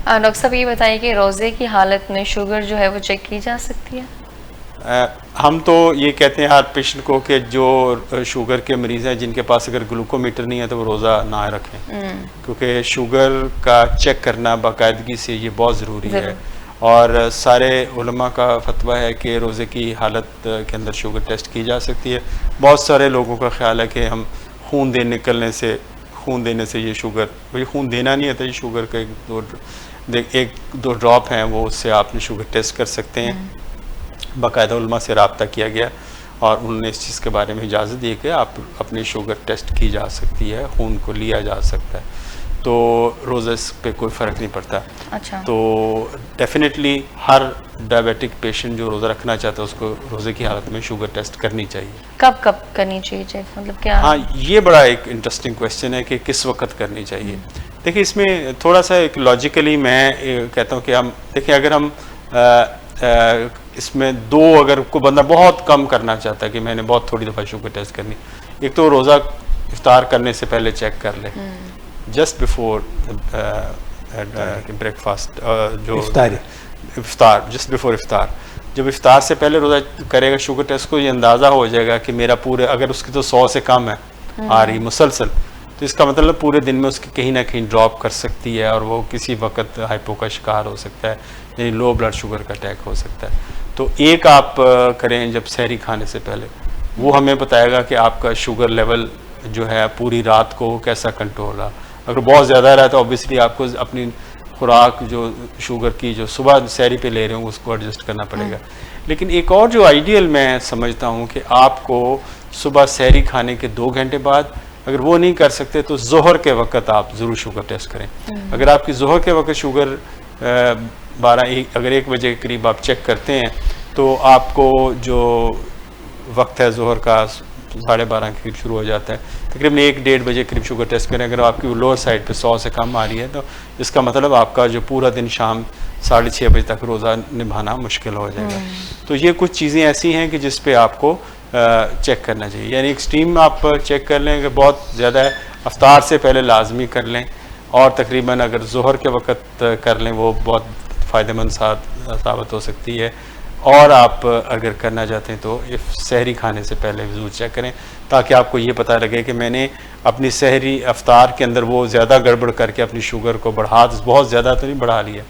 Doctor साहब ये बताइए कि रोज़े की हालत में शुगर जो है वो चेक की जा सकती है? हम तो ये कहते हैं हर पेशेंट को कि जो शुगर के मरीज़ हैं जिनके पास अगर ग्लूकोमीटर नहीं है तो वो रोज़ा ना रखें, क्योंकि शुगर का चेक करना बाकायदगी से ये बहुत ज़रूरी है। और सारे उलमा का फतवा है कि रोज़े की हालत के अंदर शुगर टेस्ट की जा सकती है। बहुत सारे लोगों का ख्याल है कि हम खून खून देने से ये शुगर, ये खून देना नहीं होता, ये शुगर का एक दो ड्रॉप हैं वो उससे आपने शुगर टेस्ट कर सकते हैं। बाकायदा उलमा से रब्ता किया गया और उन्होंने इस चीज़ के बारे में इजाज़त दी कि आप अपनी शुगर टेस्ट की जा सकती है, खून को लिया जा सकता है, तो रोज़े पे कोई फ़र्क नहीं पड़ता। अच्छा। तो डेफिनेटली हर डायबिटिक पेशेंट जो रोज़ा रखना चाहता है उसको रोज़े की हालत में शुगर टेस्ट करनी चाहिए। कब कब करनी चाहिए चेक, मतलब क्या? हाँ, ये बड़ा एक इंटरेस्टिंग क्वेश्चन है कि किस वक्त करनी चाहिए। देखिए, इसमें थोड़ा सा एक लॉजिकली मैं कहता हूँ कि हम देखिए, अगर हम इसमें अगर कोई बंदा बहुत कम करना चाहता है कि मैंने बहुत थोड़ी दफ़ा शुगर टेस्ट करनी, एक तो रोज़ा इफ्तार करने से पहले चेक कर ले, जस्ट बिफोर ब्रेकफास्ट, जो इफ्तार जस्ट बिफोर इफ्तार, जब इफ्तार से पहले रोज़ा करेगा शुगर टेस्ट को ये अंदाज़ा हो जाएगा कि मेरा पूरे, अगर उसकी तो 100 से कम है आ रही मुसलसल, तो इसका मतलब पूरे दिन में उसकी कहीं ना कहीं ड्रॉप कर सकती है और वो किसी वक्त हाइपो का शिकार हो सकता है, यानी लो ब्लड शुगर का अटैक हो सकता है। तो एक आप करें जब सहरी खाने से पहले, वो हमें बताएगा कि आपका शुगर लेवल जो है पूरी रात को कैसा कंट्रोल रहा। अगर बहुत ज़्यादा रहा तो ऑब्वियसली आपको अपनी खुराक जो शुगर की जो सुबह सहरी पे ले रहे हो उसको एडजस्ट करना पड़ेगा। लेकिन एक और जो आइडियल मैं समझता हूँ कि आपको सुबह सहरी खाने के 2 घंटे बाद, अगर वो नहीं कर सकते तो जोहर के वक्त आप ज़रूर शुगर टेस्ट करें। अगर आपकी जोहर के वक्त शुगर 1 बजे के करीब आप चेक करते हैं तो आपको जो वक्त है जोहर का 12:30 के करीब शुरू हो जाता है, तकरीबन 1-1:30 बजे करीब शुगर टेस्ट करें। अगर आपकी लोअर साइड पे 100 से कम आ रही है तो इसका मतलब आपका जो पूरा दिन शाम 6:30 बजे तक रोज़ा निभाना मुश्किल हो जाएगा। तो ये कुछ चीज़ें ऐसी हैं कि जिस पे आपको चेक करना चाहिए, यानी एक्सट्रीम आप चेक कर लें कि बहुत ज़्यादा है, अफ्तार से पहले लाजमी कर लें, और तकरीबन अगर जोहर के वक्त कर लें वो बहुत फ़ायदेमंद साबित हो सकती है। और आप अगर करना चाहते हैं तो सहरी खाने से पहले ज़रूर चेक करें, ताकि आपको ये पता लगे कि मैंने अपनी सहरी अफ्तार के अंदर वो ज़्यादा गड़बड़ करके अपनी शुगर को बहुत ज़्यादा तो नहीं बढ़ा लिया।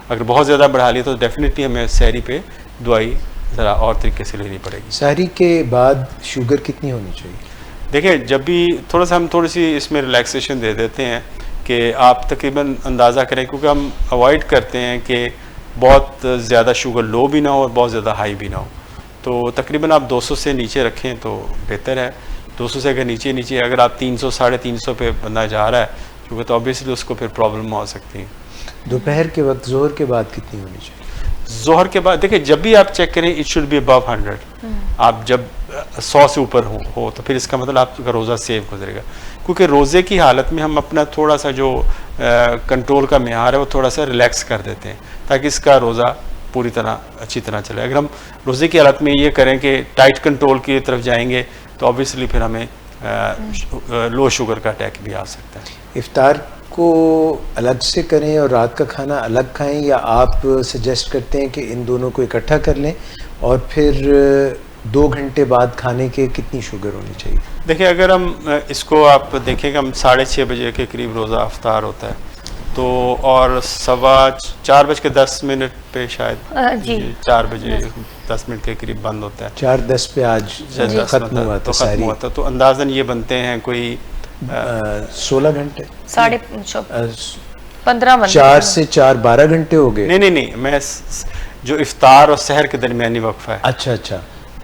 अगर बहुत ज़्यादा बढ़ा लिया तो डेफिनेटली हमें सहरी पे दवाई ज़रा और तरीके से लेनी पड़ेगी। सहरी के बाद शुगर कितनी होनी चाहिए? देखिए, जब भी हम थोड़ी सी इसमें रिलैक्सेशन दे देते हैं कि आप तकरीबन अंदाज़ा करें, क्योंकि हम अवॉइड करते हैं कि बहुत ज़्यादा शुगर लो भी ना हो और बहुत ज़्यादा हाई भी ना हो, तो तकरीबन आप 200 से नीचे रखें तो बेहतर है। 200 से अगर नीचे अगर आप 300 350 पे बंदा जा रहा है शुगर, तो ऑब्वियसली उसको फिर प्रॉब्लम हो सकती है। दोपहर के वक्त जोहर के बाद कितनी होनी चाहिए? जोहर के बाद देखिए, जब भी आप चेक करें इट शुड बी अबव 100। आप जब 100 से ऊपर हो तो फिर इसका मतलब आपका रोज़ा सेफ गुजरेगा, क्योंकि रोज़े की हालत में हम अपना थोड़ा सा जो कंट्रोल का मेयार है वो थोड़ा सा रिलैक्स कर देते हैं ताकि इसका रोज़ा पूरी तरह अच्छी तरह चले। अगर हम रोज़े की हालत में ये करें कि टाइट कंट्रोल की तरफ जाएंगे तो ऑब्वियसली फिर हमें लो शुगर का अटैक भी आ सकता है। इफ्तार को अलग से करें और रात का खाना अलग खाएं, या आप सजेस्ट करते हैं कि इन दोनों को इकट्ठा कर लें, और फिर 2 घंटे बाद खाने के कितनी शुगर होनी चाहिए? देखिए, अगर हम इसको आप देखें कि हम 6:30 बजे के करीब रोज़ा इफ्तार होता है तो, और 4:10 पे शायद जी 4 बजे 10 मिनट के करीब बंद होता है। 4:10 पे आज खत्म हुआ था, तो अंदाज़न ये बनते हैं कोई 16 घंटे, 15 घंटे, 4 से 4 12 घंटे हो गए। नहीं, मैं जो इफ्तार और सहर के दरमियानी वक्फा है। अच्छा,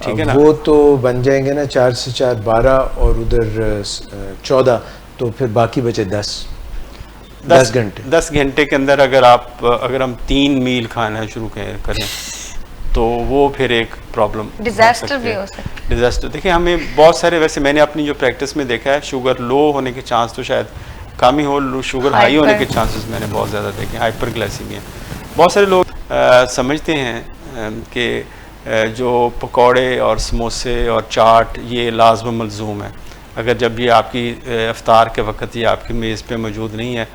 ठीक है ना, वो तो बन जाएंगे ना 4 से 4 12 और उधर 14, तो फिर बाकी बचे 10 घंटे। 10 घंटे के अंदर अगर हम 3 मील खाना शुरू करें तो वो फिर एक प्रॉब्लम डिजास्टर भी हो सकता है। डिजास्टर देखिए, हमें बहुत सारे, वैसे मैंने अपनी जो प्रैक्टिस में देखा है शुगर लो होने के चांस तो शायद कम ही हो, शुगर हाई होने के चांसेस मैंने बहुत ज़्यादा देखे, हाइपरग्लाइसीमिया। बहुत सारे लोग समझते हैं कि जो पकौड़े और समोसे और चाट ये लाज़िम मलज़ूम है, अगर जब ये आपकी इफ्तार के वक्त ये आपकी मेज़ पे मौजूद नहीं है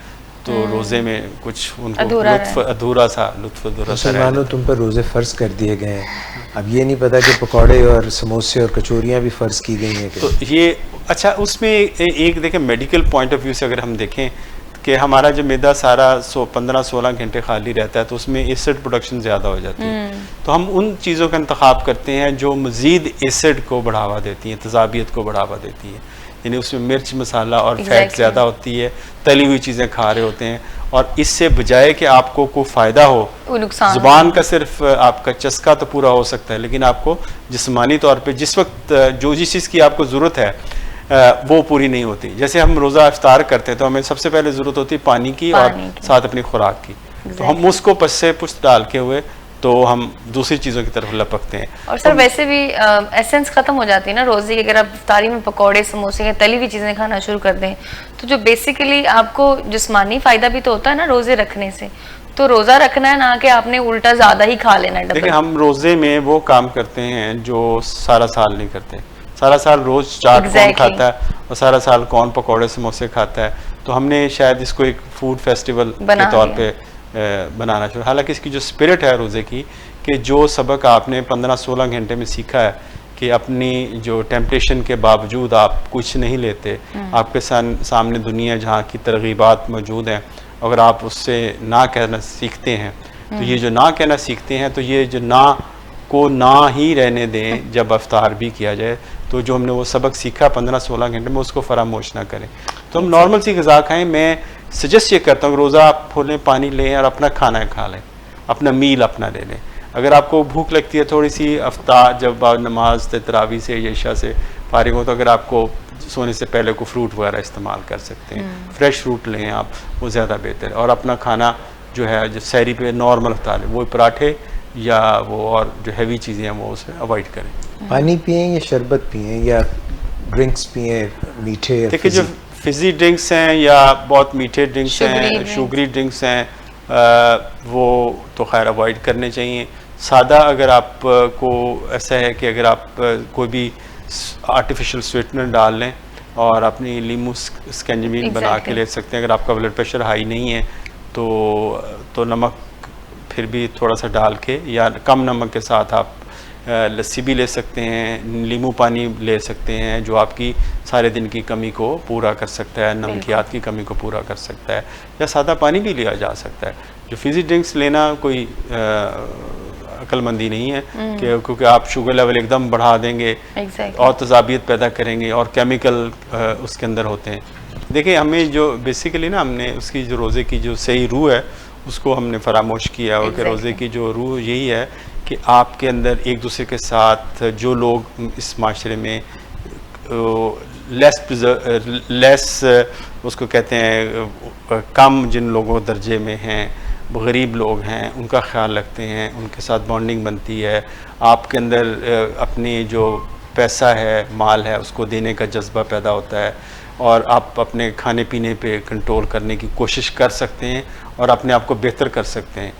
तो रोज़े में कुछ उनको अधूरा अधूरा सा रह मुसलमानों तुम पर रोज़े फ़र्ज़ कर दिए गए हैं, अब ये नहीं पता कि पकौड़े और समोसे और कचौरियाँ भी फ़र्ज़ की गई हैं तो ये अच्छा उसमें एक देखें मेडिकल पॉइंट ऑफ व्यू से अगर हम देखें कि हमारा जो मैदा सारा 15-16 घंटे खाली रहता है तो उसमें एसिड प्रोडक्शन ज़्यादा हो जाती है, तो हम उन चीज़ों का इंतखाब करते हैं जो मज़ीद एसिड को बढ़ावा देती हैं, तेज़ाबियत को बढ़ावा देती हैं, यानी उसमें मिर्च मसाला और फैट ज़्यादा होती है, तली हुई चीज़ें खा रहे होते हैं, और इससे बजाय कि आपको कोई फ़ायदा हो, ज़ुबान का सिर्फ आपका चस्का तो पूरा हो सकता है, लेकिन आपको जिस्मानी तौर पे जिस वक्त जिस चीज़ की आपको ज़रूरत है वो पूरी नहीं होती। जैसे हम रोज़ा इफ्तार करते हैं तो हमें सबसे पहले ज़रूरत होती है पानी की और साथ अपनी खुराक की, तो हम उसको पस्से पुश्त डाल के हुए तो हम दूसरी चीज़ों की तरफ लपकते हैं। और सर वैसे भी एसेंस खत्म हो जाती है ना रोज़े की, अगर आप इफ्तारी में पकौड़े समोसे या तली हुई चीज़ें खाना शुरू कर दें तो जो बेसिकली आपको जिस्मानी फ़ायदा भी तो होता है ना रोज़े रखने से, तो रोज़ा रखना है ना कि आपने उल्टा ज़्यादा ही खा लेना है। देखिए हम रोज़े में वो काम करते हैं जो सारा साल नहीं करते, सारा साल रोज़ चाट कौन खाता है और सारा साल कौन पकौड़े समोसे खाता है, तो हमने शायद इसको एक फूड फेस्टिवल के तौर पे बनाना चाहिए। हालांकि इसकी जो स्पिरिट है रोज़े की, कि जो सबक आपने 15-16 घंटे में सीखा है कि अपनी जो टेम्पटेशन के बावजूद आप कुछ नहीं लेते, आपके सामने दुनिया जहाँ की तरगीबात मौजूद हैं, अगर आप उससे ना कहना सीखते हैं तो ये जो ना कहना सीखते हैं, तो ये जो ना को ना ही रहने दें जब अफ्तार भी किया जाए, तो जो हमने वो सबक सीखा 15-16 घंटे में उसको फरामोश ना करें, तो हम नॉर्मल सी ग़िज़ा खाएँ। मैं सजेस्ट ये करता हूँ रोज़ा आप खोलें, पानी लें और अपना खाना खा लें, अपना मील अपना ले लें। अगर आपको भूख लगती है थोड़ी सी अफ्तार जब आप नमाज तरावी से या इशा से फारिग हो, तो अगर आपको सोने से पहले को फ्रूट वगैरह इस्तेमाल कर सकते हैं, फ्रेश फ्रूट लें आप, वो ज़्यादा बेहतर है। और अपना खाना जो है जो सहरी पे नॉर्मल अफ्तार है, वो पराठे या वो और जो हैवी चीज़ें हैं वो उसे अवॉइड करें। पानी पिएं या शरबत पिएं या ड्रिंक्स पिएं मीठे? देखिए जो फिज़ी ड्रिंक्स हैं या बहुत मीठे ड्रिंक्स हैं, शुगरी ड्रिंक्स हैं, वो तो खैर अवॉइड करने चाहिए। सादा अगर आपको ऐसा है कि अगर आप कोई भी आर्टिफिशियल स्वीटनर डाल लें और अपनी लीमू स्कैंजमीन बना के ले सकते हैं। अगर आपका ब्लड प्रेशर हाई नहीं है तो नमक फिर भी थोड़ा सा डाल के या कम नमक के साथ आप लस्सी भी ले सकते हैं, नींबू पानी ले सकते हैं, जो आपकी सारे दिन की कमी को पूरा कर सकता है, नमकियात की कमी को पूरा कर सकता है, या सादा पानी भी लिया जा सकता है। जो फिज़ी ड्रिंक्स लेना कोई अक्लमंदी नहीं है कि क्योंकि आप शुगर लेवल एकदम बढ़ा देंगे और तज़ाबियत पैदा करेंगे और केमिकल उसके अंदर होते हैं। देखिए हमें जो बेसिकली ना हमने उसकी जो रोज़े की जो सही रूह है उसको हमने फरामोश किया, और कि रोज़े की जो रूह यही है कि आपके अंदर एक दूसरे के साथ जो लोग इस माशरे में लेस उसको कहते हैं कम जिन लोगों दर्जे में हैं, गरीब लोग हैं, उनका ख्याल रखते हैं, उनके साथ बॉन्डिंग बनती है, आपके अंदर अपनी जो पैसा है माल है उसको देने का जज्बा पैदा होता है, और आप अपने खाने पीने पे कंट्रोल करने की कोशिश कर सकते हैं और अपने आप को बेहतर कर सकते हैं।